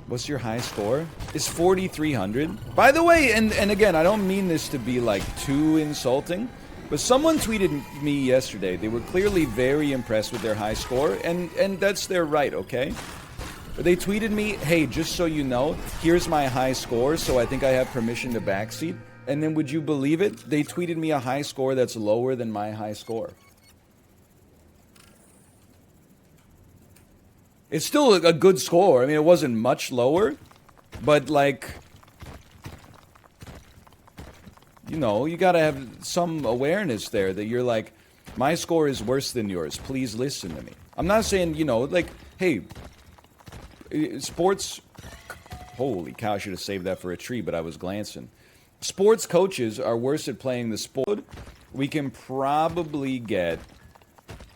What's your high score? It's 4,300. By the way, and again, I don't mean this to be like too insulting, but someone tweeted me yesterday. They were clearly very impressed with their high score, and that's their right, okay? But they tweeted me, hey, just so you know, here's my high score, so I think I have permission to backseat. And then would you believe it? They tweeted me a high score that's lower than my high score. It's still a good score. I mean, it wasn't much lower, but like, you know, you gotta have some awareness there that you're like, my score is worse than yours. Please listen to me. I'm not saying, you know, like, hey, sports, holy cow, I should have saved that for a tree, but I was glancing. Sports coaches are worse at playing the sport. We can probably get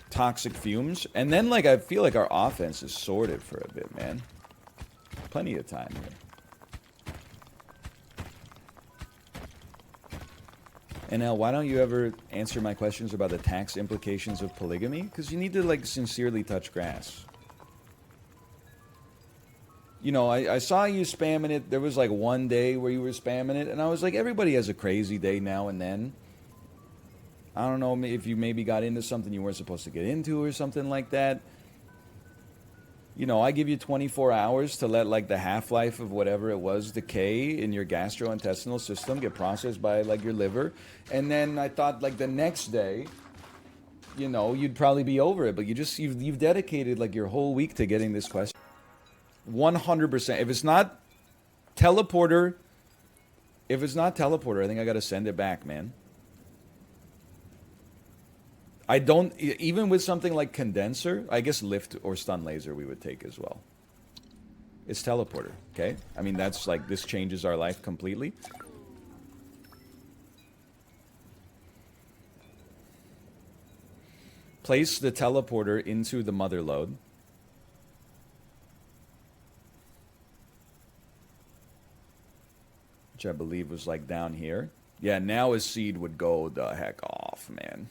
toxic fumes, and then like I feel like our offense is sorted for a bit, man. Plenty of time here. NL, why don't you ever answer my questions about the tax implications of polygamy? Because you need to like sincerely touch grass. You know, I saw you spamming it. There was like one day where you were spamming it, and I was like, everybody has a crazy day now and then. I don't know if you maybe got into something you weren't supposed to get into or something like that. You know, I give you 24 hours to let like the half-life of whatever it was decay in your gastrointestinal system, get processed by like your liver. And then I thought like the next day, you know, you'd probably be over it. But you've dedicated like your whole week to getting this question. 100%. If it's not teleporter, I think I got to send it back, man. I don't, even with something like condenser, I guess lift or stun laser we would take as well. It's teleporter, okay? I mean, that's like, this changes our life completely. Place the teleporter into the mother load. Which I believe was like down here. Yeah, now his seed would go the heck off, man.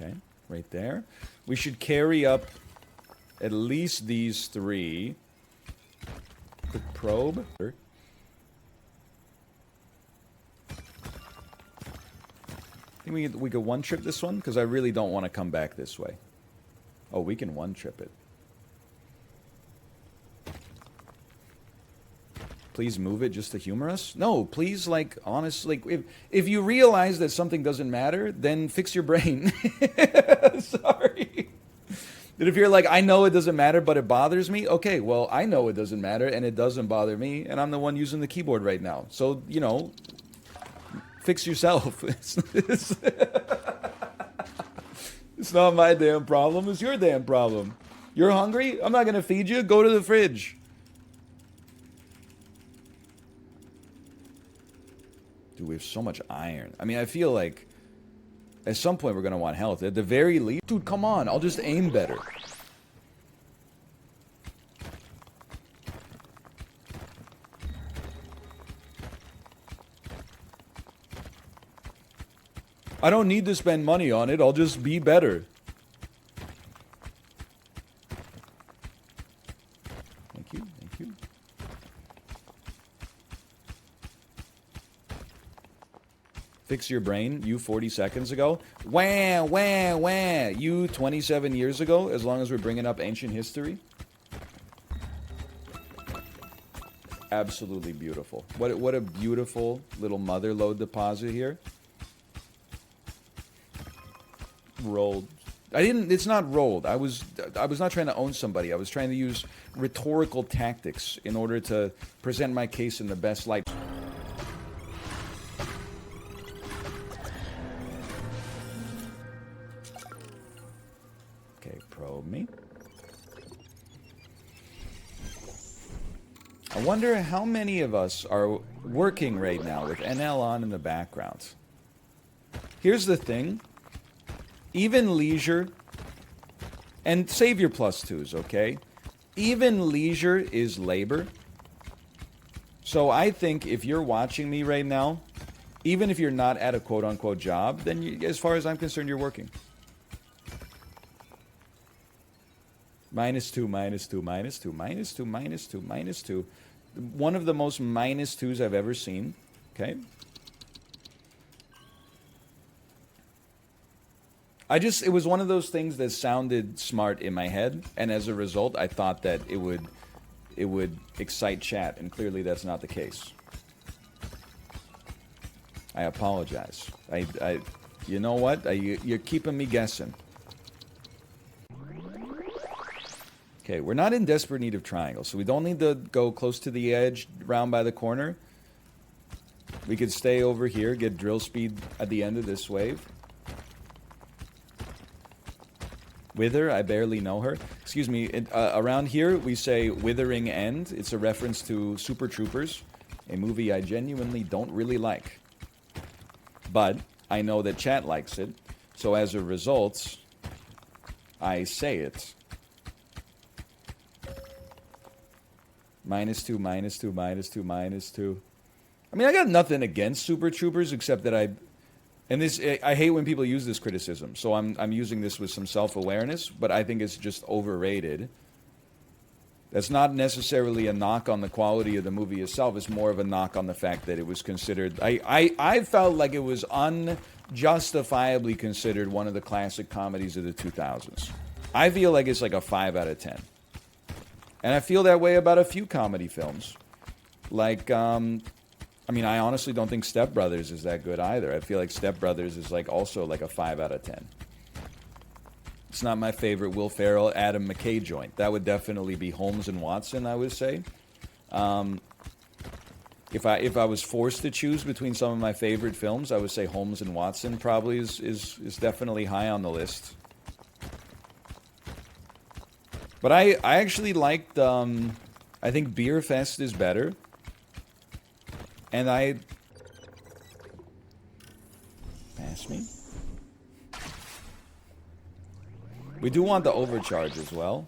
Okay, right there. We should carry up at least these three. Quick probe. I think we could one-trip this one, because I really don't want to come back this way. Oh, we can one-trip it. Please move it just to humor us? No, please, like, honestly, if you realize that something doesn't matter, then fix your brain. Sorry. That if you're like, I know it doesn't matter, but it bothers me, okay, well, I know it doesn't matter, and it doesn't bother me, and I'm the one using the keyboard right now. So, you know, fix yourself. It's not my damn problem, it's your damn problem. You're hungry? I'm not going to feed you. Go to the fridge. Dude, we have so much iron. I mean, I feel like at some point we're going to want health. At the very least... Dude, come on. I'll just aim better. I don't need to spend money on it. I'll just be better. Thank you. Thank you. Fix your brain, you 40 seconds ago. Wah, wah, wah. You 27 years ago, as long as we're bringing up ancient history. Absolutely beautiful. What a beautiful little mother lode deposit here. Rolled. It's not rolled. I was not trying to own somebody. I was trying to use rhetorical tactics in order to present my case in the best light. Probe me. I wonder how many of us are working right now with NL on in the background. Here's the thing. Even leisure, and save your plus twos, okay? Even leisure is labor. So I think if you're watching me right now, even if you're not at a quote-unquote job, then as far as I'm concerned, you're working. -2, -2, -2, -2, -2, -2. One of the most -2s I've ever seen. Okay. It was one of those things that sounded smart in my head, and as a result, I thought that it would excite chat, and clearly that's not the case. I apologize. You know what? You're keeping me guessing. Okay, we're not in desperate need of triangles, so we don't need to go close to the edge, round by the corner. We could stay over here, get drill speed at the end of this wave. Wither, I barely know her. Excuse me, around here we say withering end. It's a reference to Super Troopers, a movie I genuinely don't really like. But I know that chat likes it, so as a result, I say it. -2, -2, -2, -2. I mean, I got nothing against Super Troopers except that I hate when people use this criticism. So I'm using this with some self-awareness, but I think it's just overrated. That's not necessarily a knock on the quality of the movie itself. It's more of a knock on the fact that it was considered. I felt like it was unjustifiably considered one of the classic comedies of the 2000s. I feel like it's like a 5 out of 10. And I feel that way about a few comedy films. Like, I mean, I honestly don't think Step Brothers is that good either. I feel like Step Brothers is like also like a 5 out of 10. It's not my favorite Will Ferrell, Adam McKay joint. That would definitely be Holmes and Watson, I would say. If I was forced to choose between some of my favorite films, I would say Holmes and Watson probably is definitely high on the list. But I actually liked, I think Beer Fest is better. And pass me. We do want the overcharge as well.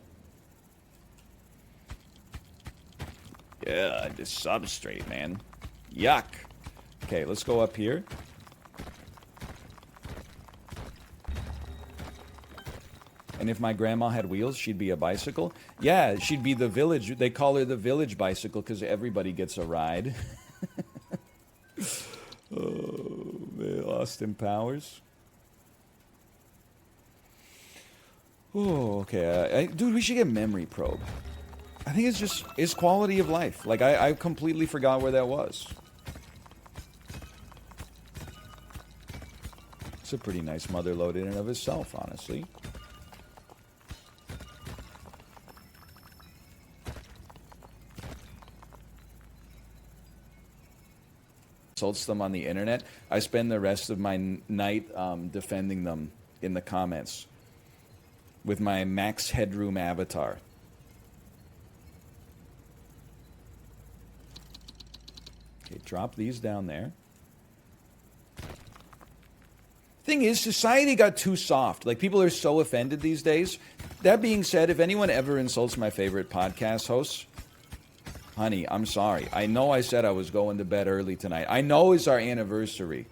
Yeah, this substrate, man. Yuck. Okay, let's go up here. And if my grandma had wheels, she'd be a bicycle. Yeah, she'd be the village. They call her the village bicycle because everybody gets a ride. Oh, man, Austin Powers. Oh, okay. Dude, we should get Memory Probe. I think it's quality of life. Like, I completely forgot where that was. It's a pretty nice mother load in and of itself, honestly. Insults them on the internet. I spend the rest of my night defending them in the comments with my max headroom avatar. Okay, drop these down there. Thing is, society got too soft. Like, people are so offended these days. That being said, if anyone ever insults my favorite podcast hosts, honey, I'm sorry. I know I said I was going to bed early tonight. I know it's our anniversary.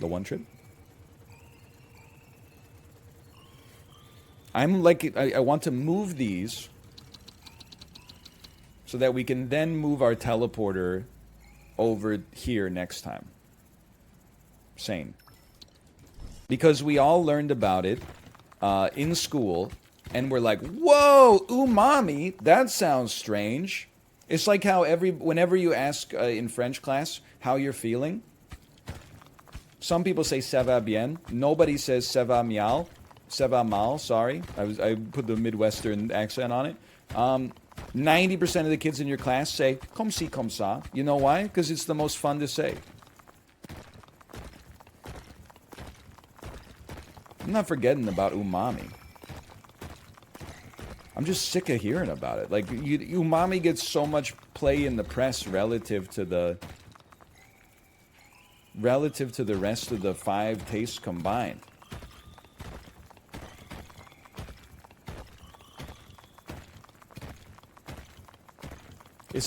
The one trip? I'm like, I want to move these so that we can then move our teleporter over here next time. Same. Because we all learned about it in school, and we're like, whoa, umami, that sounds strange. It's like how whenever you ask in French class how you're feeling, some people say ça va bien. Nobody says ça va mal. Ça va mal, sorry. I put the Midwestern accent on it. 90% of the kids in your class say comme ci, comme ça. You know why? Because it's the most fun to say. I'm not forgetting about umami. I'm just sick of hearing about it. Like, umami gets so much play in the press relative to the rest of the 5 tastes combined.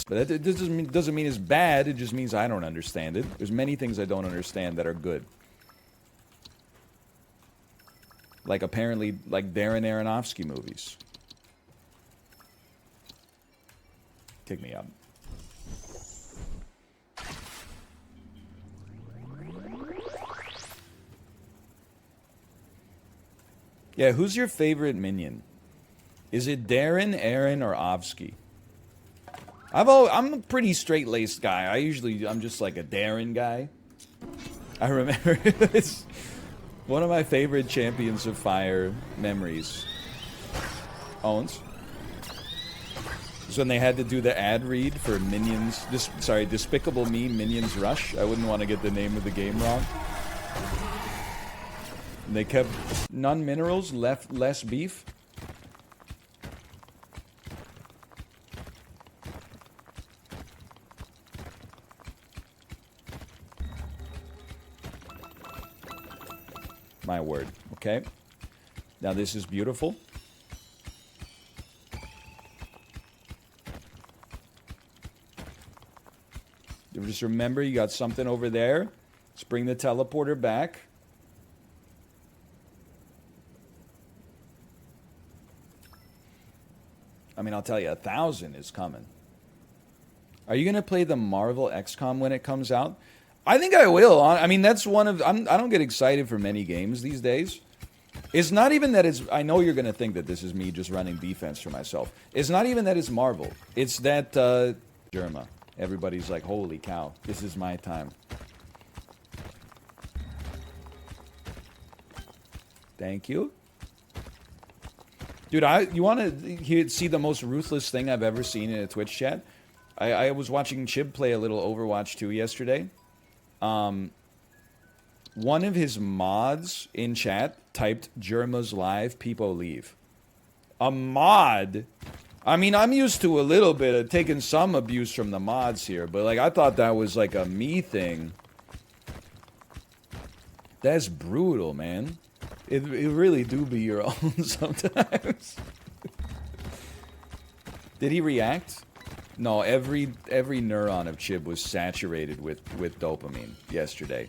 But that doesn't mean it's bad. It just means I don't understand it. There's many things I don't understand that are good. Like apparently like Darren Aronofsky movies. Kick me up. Yeah, who's your favorite minion? Is it Darren, Aaron, or Ovsky? I'm a pretty straight-laced guy. I'm just like a Darren guy. I remember it's one of my favorite Champions of Fire memories. Owens. It's when they had to do the ad read for Minions. Despicable Me Minions Rush. I wouldn't want to get the name of the game wrong. And they kept none minerals, less beef. My word. Okay. Now this is beautiful. Just remember you got something over there. Let's bring the teleporter back. I mean, I'll tell you, 1,000 is coming. Are you going to play the Marvel XCOM when it comes out? I think I will. I mean, that's one of... I don't get excited for many games these days. It's not even that it's... I know you're going to think that this is me just running defense for myself. It's not even that it's Marvel. It's that... Germa. Everybody's like, holy cow, this is my time. Thank you. Dude, you want to see the most ruthless thing I've ever seen in a Twitch chat? I was watching Chib play a little Overwatch 2 yesterday. One of his mods in chat typed Germa's live, people leave. A mod? I mean, I'm used to a little bit of taking some abuse from the mods here, but like I thought that was like a me thing. That's brutal, man. It really do be your own sometimes. Did he react? No, every neuron of Chib was saturated with dopamine yesterday.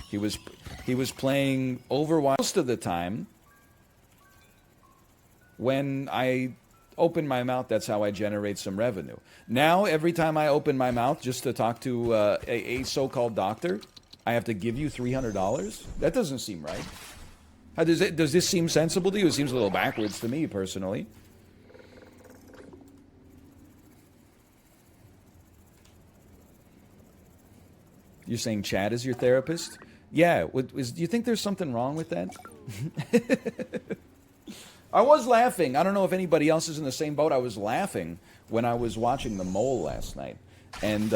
He was playing Overwatch most of the time. When I open my mouth, that's how I generate some revenue. Now, every time I open my mouth just to talk to a so-called doctor, I have to give you $300? That doesn't seem right. How does this seem sensible to you? It seems a little backwards to me, personally. You're saying Chad is your therapist? Yeah. Do you think there's something wrong with that? I was laughing. I don't know if anybody else is in the same boat. I was laughing when I was watching The Mole last night. And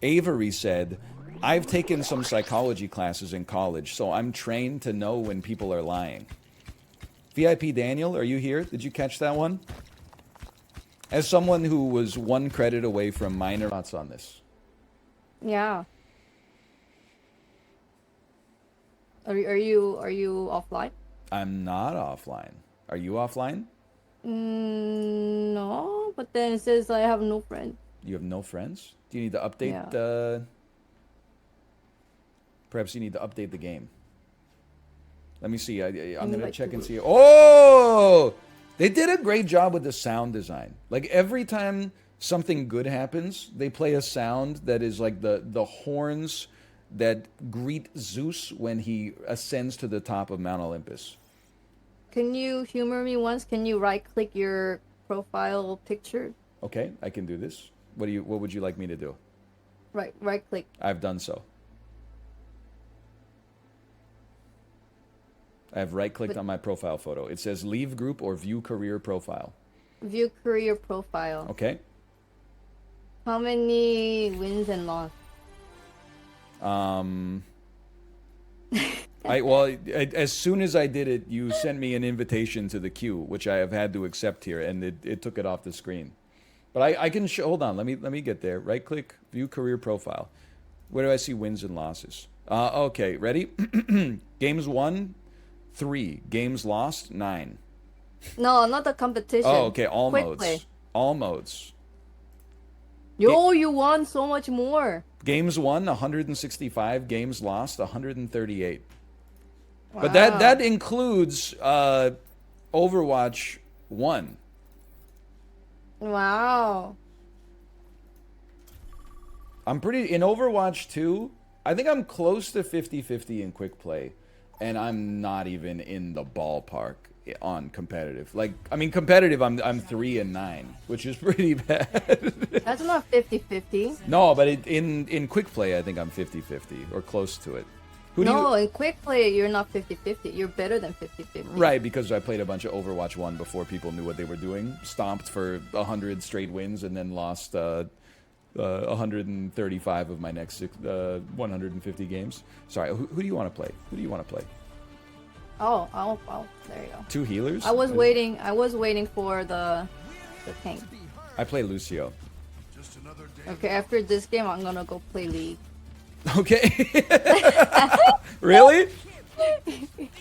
Avery said, I've taken some psychology classes in college, so I'm trained to know when people are lying. VIP Daniel, are you here? Did you catch that one? As someone who was 1 credit away from minor thoughts on this. Yeah. Are you offline? I'm not offline. Are you offline? No, but then it says I have no friends. You have no friends? Do you need to update? Yeah. Perhaps you need to update the game. Let me see. I'm gonna like check and see. Oh, they did a great job with the sound design. Like every time something good happens, they play a sound that is like the horns that greet Zeus when he ascends to the top of Mount Olympus. Can you humor me once? Can you right-click your profile picture? Okay, I can do this. What would you like me to do? Right-click. I've done so. I have right-clicked on my profile photo. It says leave group or view career profile. View career profile. Okay. How many wins and losses? As soon as I did it, you sent me an invitation to the queue, which I have had to accept here, and it took it off the screen. But I can hold on. Let me get there. Right click, view career profile. Where do I see wins and losses? Okay, ready? Games won, 3. Games lost, 9. No, not the competition. Oh, okay. All Quick modes. play. All modes. Yo, you won so much more. Games won, 165. Games lost, 138. But that includes Overwatch 1. Wow. I'm pretty in Overwatch 2. I think I'm close to 50-50 in quick play, and I'm not even in the ballpark on competitive. Like, I mean, competitive, I'm 3-9, which is pretty bad. That's not 50-50. No, but in quick play, I think I'm 50-50 or close to it. No, in quick play, you're not 50-50. You're better than 50-50. Right, because I played a bunch of Overwatch 1 before people knew what they were doing. Stomped for 100 straight wins and then lost 135 of my next 150 games. Sorry, who do you want to play? Who do you want to play? Oh, there you go. 2 healers? I was waiting for the tank. I play Lucio. Okay, after this game, I'm gonna go play League. Okay. Really?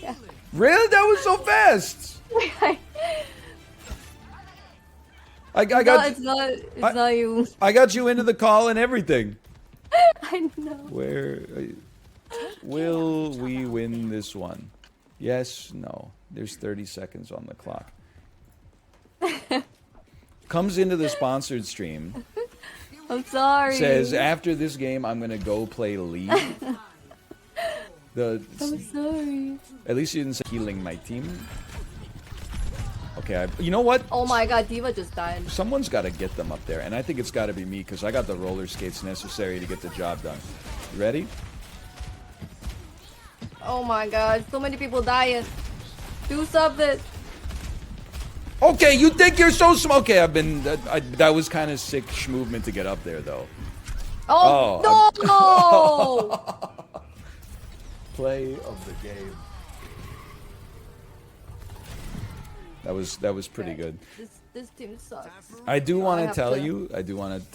Yeah. Really? That was so fast. It's not you. I got you into the call and everything. I know. Where will we win this one? Yes, no. There's 30 seconds on the clock. Comes into the sponsored stream. I'm sorry. Says, after this game, I'm going to go play League. I'm sorry. At least you didn't say healing my team. Okay, you know what? Oh my god, Diva just died. Someone's got to get them up there, and I think it's got to be me, because I got the roller skates necessary to get the job done. You ready? Oh my god, so many people dying. Do something. Okay, you think you're so smart. Okay, that was kind of sick movement to get up there, though. Oh, no! Play of the game. That was pretty good. This team sucks. I do want to tell you.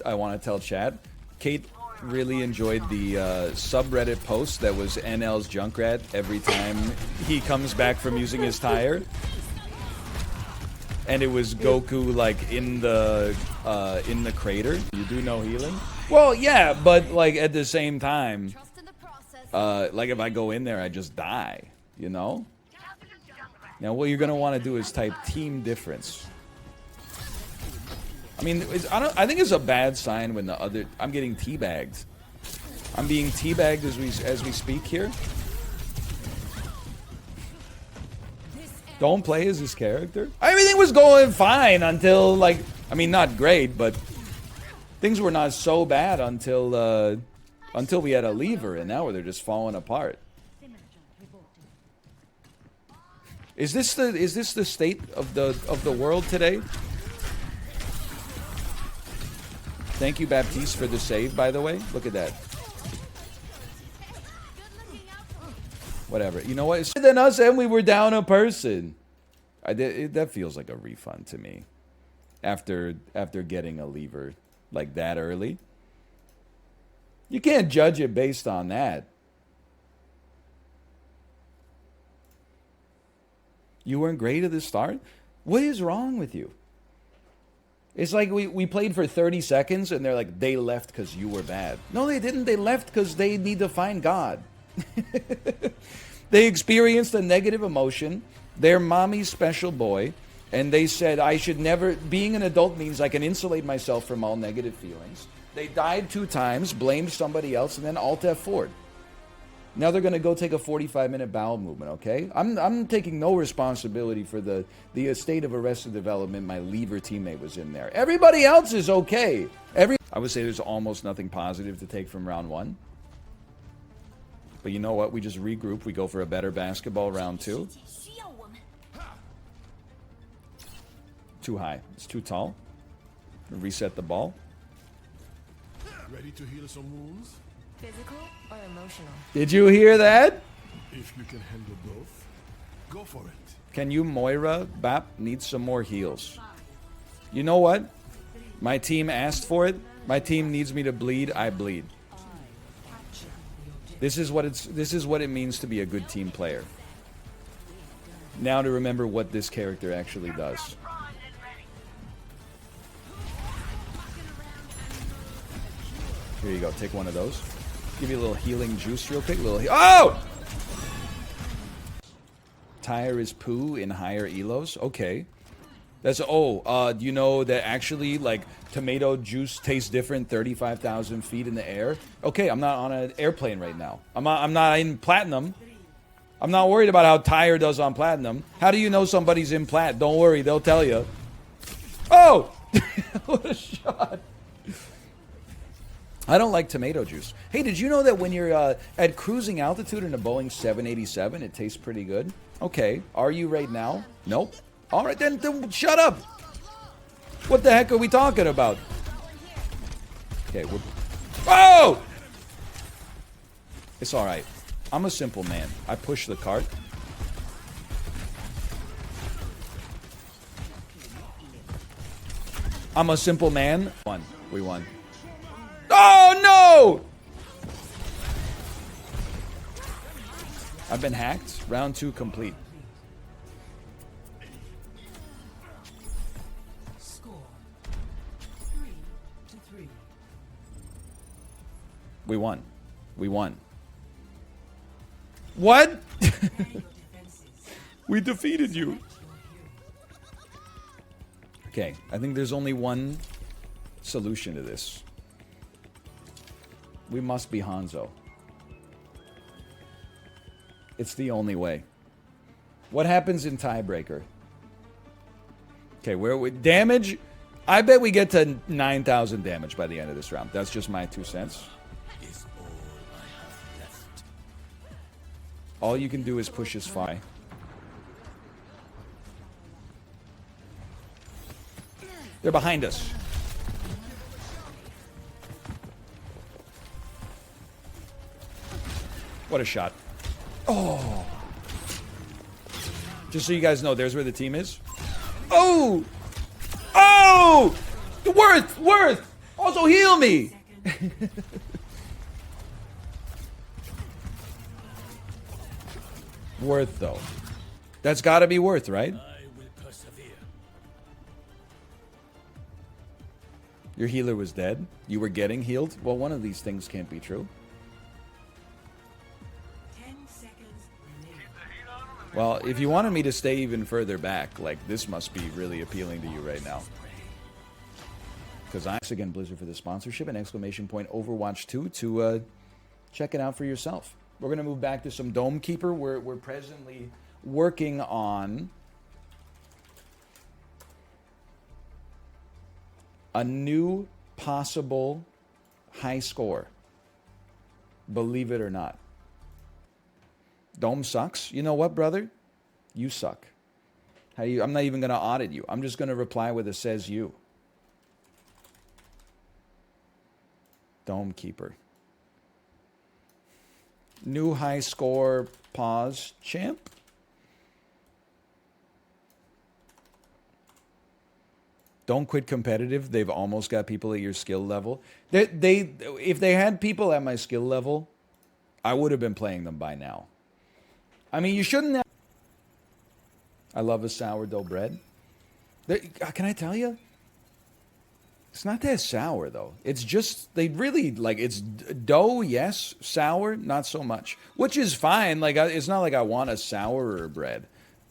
I want to tell chat. Kate really enjoyed the subreddit post that was NL's Junkrat every time he comes back from using his tire. And it was Goku like in the crater. You do no healing? Well, yeah, but like at the same time, like if I go in there, I just die. You know. Now, what you're gonna want to do is type team difference. I mean, I think it's a bad sign when the other. I'm getting teabagged. I'm being teabagged as we speak here. Don't play as his character. Everything was going fine until, like, I mean, not great, but things were not so bad until we had a lever, and now they're just falling apart. Is this the state of the world today? Thank you, Baptiste, for the save, by the way. Look at that. Whatever. You know what? It's better than us, and we were down a person. That feels like a refund to me. After getting a lever like that early. You can't judge it based on that. You weren't great at the start? What is wrong with you? It's like we played for 30 seconds and they're like, they left because you were bad. No, they didn't. They left because they need to find God. They experienced a negative emotion. They're mommy's special boy. And they said, I should never... Being an adult means I can insulate myself from all negative feelings. They died 2 times, blamed somebody else, and then Alt F4'd. Now they're going to go take a 45-minute bowel movement, okay? I'm taking no responsibility for the state of Arrested Development my lever teammate was in there. Everybody else is okay. I would say there's almost nothing positive to take from round 1. But you know what? We just regroup. We go for a better basketball round 2. Too high. It's too tall. Reset the ball. Ready to heal some wounds? Physical or emotional? Did you hear that? If you can handle both, go for it. Can you, Moira, Bap, need some more heals? You know what? My team asked for it. My team needs me to bleed. I bleed. This is what it means to be a good team player. Now to remember what this character actually does. Here you go. Take one of those. Give you a little healing juice real quick. Oh! Tire is poo in higher elos. Okay. That's, do you know that actually, like, tomato juice tastes different 35,000 feet in the air? Okay, I'm not on an airplane right now. I'm not in platinum. I'm not worried about how tire does on platinum. How do you know somebody's in plat? Don't worry, they'll tell you. Oh! What a shot. I don't like tomato juice. Hey, did you know that when you're at cruising altitude in a Boeing 787, it tastes pretty good? Okay, are you right now? Nope. All right, then shut up. What the heck are we talking about? Okay, we're... Oh! It's all right. I'm a simple man. I push the cart. I'm a simple man. We won. Oh, no! I've been hacked. Round 2 complete. We won. We won. What? We defeated you. Okay, I think there's only one solution to this. We must be Hanzo. It's the only way. What happens in tiebreaker? Okay, where we damage? I bet we get to 9,000 damage by the end of this round. That's just my 2 cents. All you can do is push his fly. They're behind us. What a shot. Oh. Just so you guys know, there's where the team is. Oh! Oh! Worth! Also heal me! Worth, though. That's gotta be worth, right? Your healer was dead. You were getting healed. Well, one of these things can't be true. 10 seconds remaining. Well, if you wanted me to stay even further back, like, this must be really appealing to you right now. Because thanks again, Blizzard, for the sponsorship, and exclamation point Overwatch 2 to check it out for yourself. We're going to move back to some Dome Keeper. We're presently working on a new possible high score. Believe it or not. Dome sucks. You know what, brother? You suck. I'm not even going to audit you. I'm just going to reply with a says you. Dome Keeper. New high score, pause, champ. Don't quit competitive. They've almost got people at your skill level. If they had people at my skill level, I would have been playing them by now. I mean, you shouldn't have... I love a sourdough bread. Can I tell you? It's not that sour, though. It's just, they really, like, it's dough, yes. Sour, not so much. Which is fine. Like, it's not like I want a sourer bread.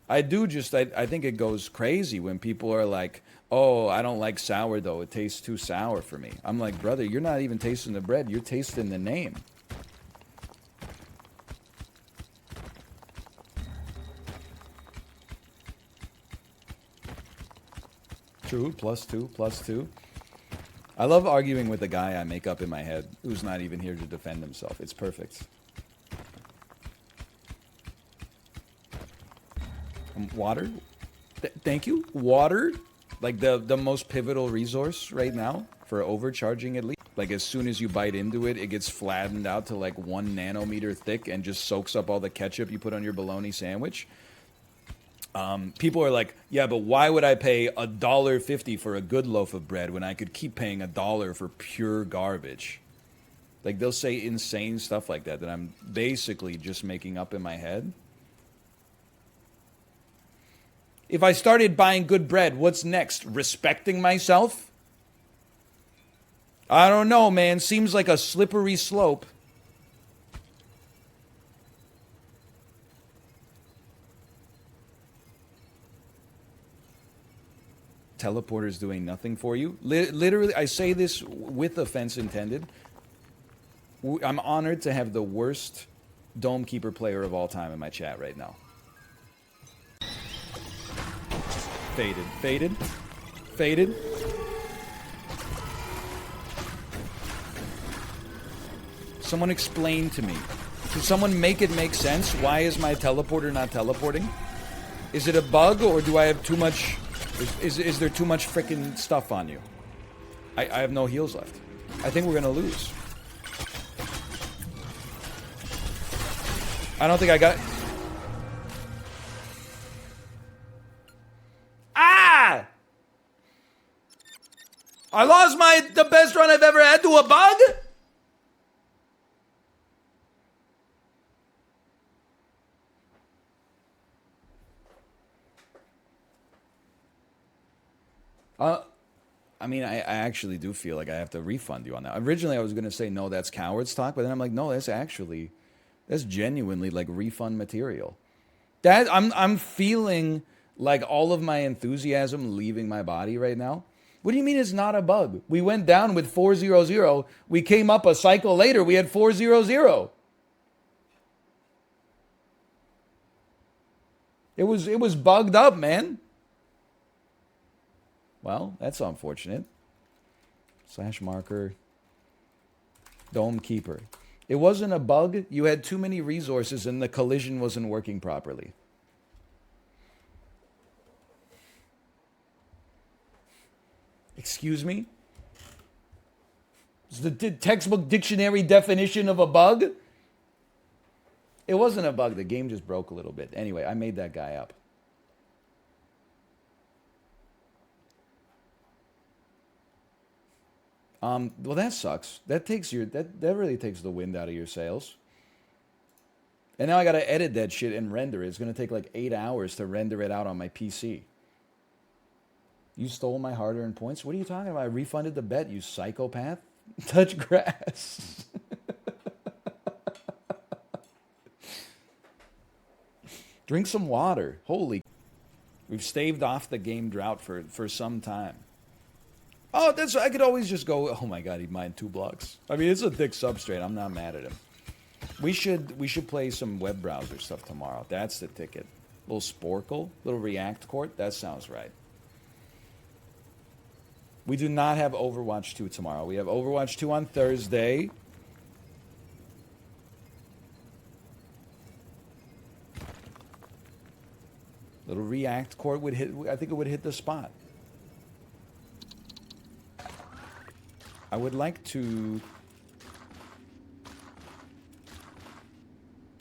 I do just, I think it goes crazy when people are like, oh, I don't like sourdough. It tastes too sour for me. I'm like, brother, you're not even tasting the bread. You're tasting the name. True, +2. I love arguing with the guy I make up in my head who's not even here to defend himself. It's perfect. Water? Thank you. Water? Like the most pivotal resource right now for overcharging at least. Like as soon as you bite into it, it gets flattened out to like 1 nanometer thick and just soaks up all the ketchup you put on your bologna sandwich. People are like, yeah, but why would I pay $1.50 for a good loaf of bread when I could keep paying $1 for pure garbage? Like they'll say insane stuff like that I'm basically just making up in my head. If I started buying good bread, what's next? Respecting myself? I don't know, man. Seems like a slippery slope. teleporters doing nothing for you. Literally, I say this with offense intended. I'm honored to have the worst Dome Keeper player of all time in my chat right now. Faded. Faded. Faded. Someone explain to me. Could someone make it make sense? Why is my teleporter not teleporting? Is it a bug, or do I have too much... Is there too much freaking stuff on you? I have no heals left. I think we're gonna lose. I don't think I got... Ah! I lost the best run I've ever had to a bug? I mean, I actually do feel like I have to refund you on that. Originally, I was going to say, no, that's coward's talk, but then I'm like, no, that's genuinely like refund material. I'm feeling like all of my enthusiasm leaving my body right now. What do you mean it's not a bug? We went down with 400. We came up a cycle later. We had 400. It was bugged up, man. Well, that's unfortunate. Slash marker. Dome Keeper. It wasn't a bug. You had too many resources and the collision wasn't working properly. Excuse me? Is the textbook dictionary definition of a bug? It wasn't a bug. The game just broke a little bit. Anyway, I made that guy up. Well, that sucks. That really takes the wind out of your sails. And now I got to edit that shit and render it. It's going to take like 8 hours to render it out on my PC. You stole my hard-earned points? What are you talking about? I refunded the bet, you psychopath. Touch grass. Drink some water. Holy. We've staved off the game drought for some time. Oh, I could always just go, oh my god, he mined 2 blocks. I mean, it's a thick substrate. I'm not mad at him. We should play some web browser stuff tomorrow. That's the ticket. Little Sporkle, little React Court. That sounds right. We do not have Overwatch 2 tomorrow. We have Overwatch 2 on Thursday. Little React Court would hit, I think it would hit the spot. I would like to...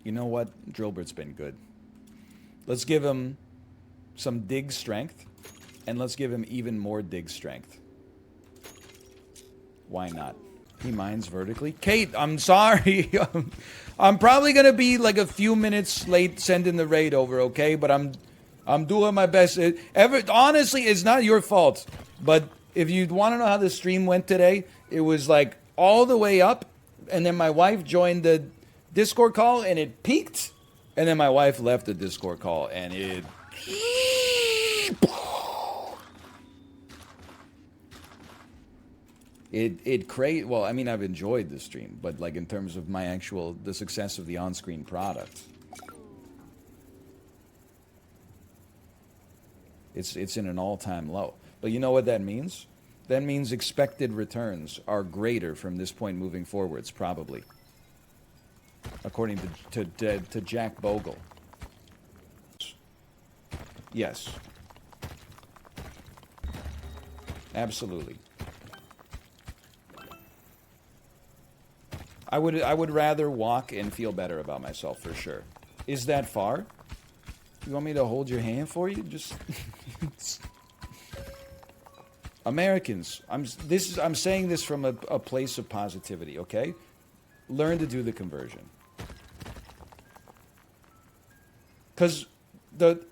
You know what? Drillbert's been good. Let's give him some dig strength, and let's give him even more dig strength. Why not? He mines vertically. Kate, I'm sorry. I'm probably going to be like a few minutes late sending the raid over, okay? But I'm doing my best. Honestly, it's not your fault. But if you want to know how the stream went today, it was like all the way up, and then my wife joined the Discord call, and it peaked, and then my wife left the Discord call, and it... Well, I mean, I've enjoyed the stream, but like in terms of my the success of the on-screen product, it's in an all-time low. But you know what that means? That means expected returns are greater from this point moving forwards, probably. According to Jack Bogle. Yes. Absolutely. I would rather walk and feel better about myself for sure. Is that far? You want me to hold your hand for you? Just Americans, I'm saying this from a place of positivity, okay? Learn to do the conversion. Because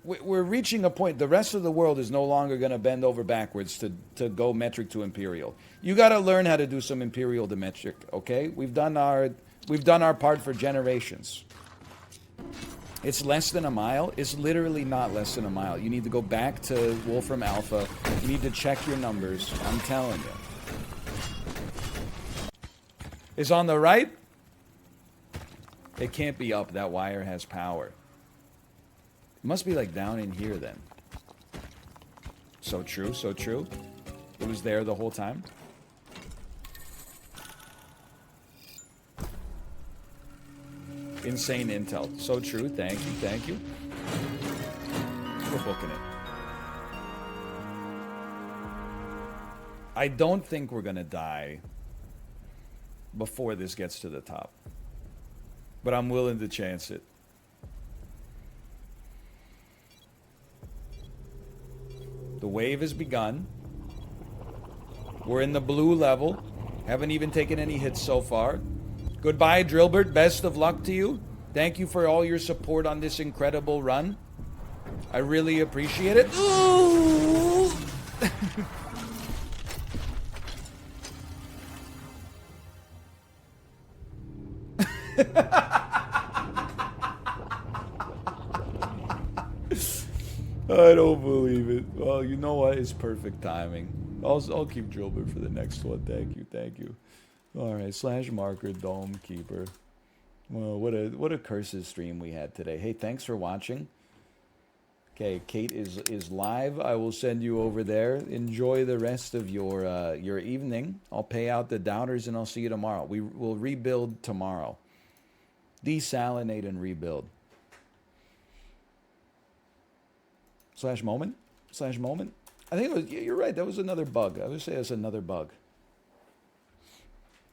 we're reaching a point, the rest of the world is no longer going to bend over backwards to go metric to imperial. You got to learn how to do some imperial to metric, okay? We've done our part for generations. It's less than a mile. It's literally not less than a mile. You need to go back to Wolfram Alpha. You need to check your numbers. I'm telling you. It's on the right? It can't be up. That wire has power. It must be like down in here then. So true, so true. It was there the whole time. Insane intel. So true. Thank you. Thank you. We're booking it. I don't think we're going to die before this gets to the top. But I'm willing to chance it. The wave has begun. We're in the blue level. Haven't even taken any hits so far. Goodbye, Drillbert. Best of luck to you. Thank you for all your support on this incredible run. I really appreciate it. Ooh. I don't believe it. Well, you know what? It's perfect timing. I'll keep Drillbert for the next one. Thank you. Thank you. All right, /marker dome keeper. Well, what a curses stream we had today. Hey, thanks for watching. Okay, Kate is live. I will send you over there. Enjoy the rest of your evening. I'll pay out the doubters and I'll see you tomorrow. We will rebuild tomorrow. Desalinate and rebuild. /moment? /moment? I think it was. You're right. That was another bug. I would say it's another bug.